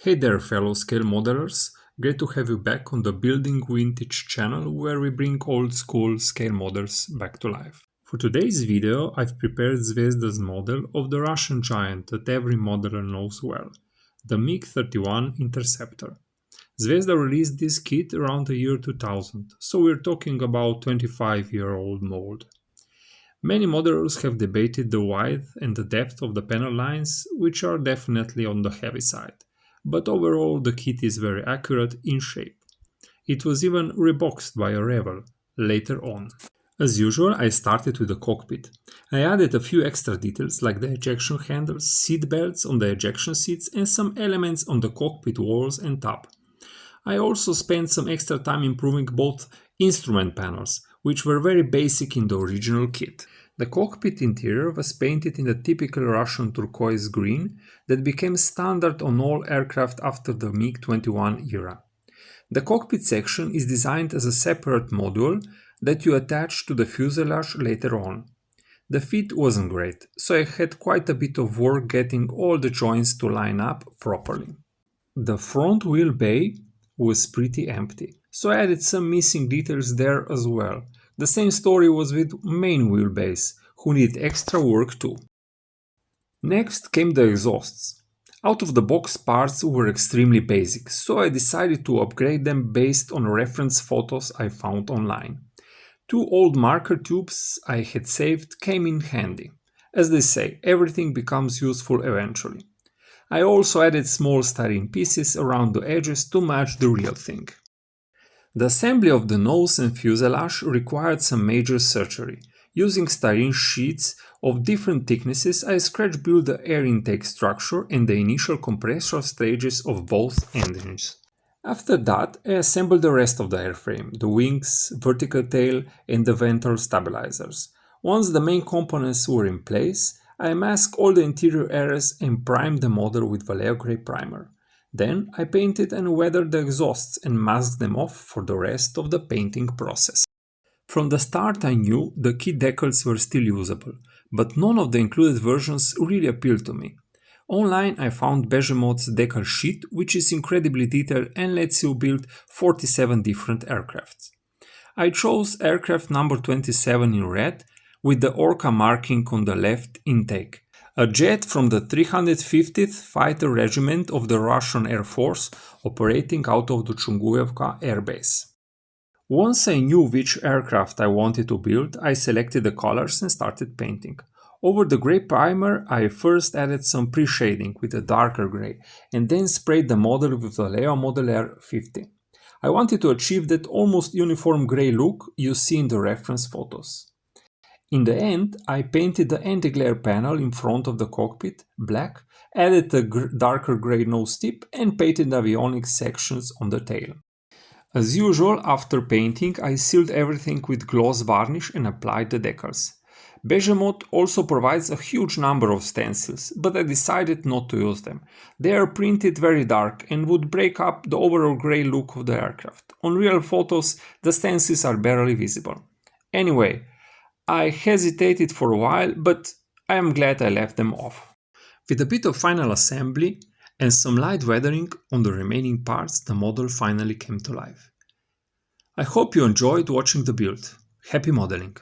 Hey there fellow scale modelers, great to have you back on the Building Vintage channel where we bring old school scale models back to life. For today's video I've prepared Zvezda's model of the Russian giant that every modeler knows well, the MiG-31 interceptor. Zvezda released this kit around the year 2000, so we're talking about 25-year-old mold. Many modelers have debated the width and the depth of the panel lines, which are definitely on the heavy side. But overall the kit is very accurate in shape. It was even reboxed by a rival later on. As usual, I started with the cockpit. I added a few extra details like the ejection handles, seat belts on the ejection seats and some elements on the cockpit walls and top. I also spent some extra time improving both instrument panels, which were very basic in the original kit. The cockpit interior was painted in the typical Russian turquoise green that became standard on all aircraft after the MiG-21 era. The cockpit section is designed as a separate module that you attach to the fuselage later on. The fit wasn't great, so I had quite a bit of work getting all the joints to line up properly. The front wheel bay was pretty empty, so I added some missing details there as well. The same story was with main wheelbase, who needed extra work too. Next came the exhausts. Out-of-the-box parts were extremely basic, so I decided to upgrade them based on reference photos I found online. Two old marker tubes I had saved came in handy. As they say, everything becomes useful eventually. I also added small styrene pieces around the edges to match the real thing. The assembly of the nose and fuselage required some major surgery. Using styrene sheets of different thicknesses, I scratch built the air intake structure and the initial compressor stages of both engines. After that, I assembled the rest of the airframe, the wings, vertical tail and the ventral stabilizers. Once the main components were in place, I masked all the interior areas and primed the model with Vallejo Grey primer. Then I painted and weathered the exhausts and masked them off for the rest of the painting process. From the start I knew the kit decals were still usable, but none of the included versions really appealed to me. Online I found Begemot's decal sheet, which is incredibly detailed and lets you build 47 different aircrafts. I chose aircraft number 27 in red with the Orca marking on the left intake. A jet from the 350th Fighter Regiment of the Russian Air Force operating out of the Chunguyevka Air Base. Once I knew which aircraft I wanted to build, I selected the colors and started painting. Over the grey primer, I first added some pre-shading with a darker grey and then sprayed the model with the Vallejo Model Air 50. I wanted to achieve that almost uniform grey look you see in the reference photos. In the end, I painted the anti-glare panel in front of the cockpit black, added a darker grey nose tip and painted the avionics sections on the tail. As usual, after painting, I sealed everything with gloss varnish and applied the decals. Begemot also provides a huge number of stencils, but I decided not to use them. They are printed very dark and would break up the overall grey look of the aircraft. On real photos, the stencils are barely visible. Anyway, I hesitated for a while, but I am glad I left them off. With a bit of final assembly and some light weathering on the remaining parts, the model finally came to life. I hope you enjoyed watching the build. Happy modeling!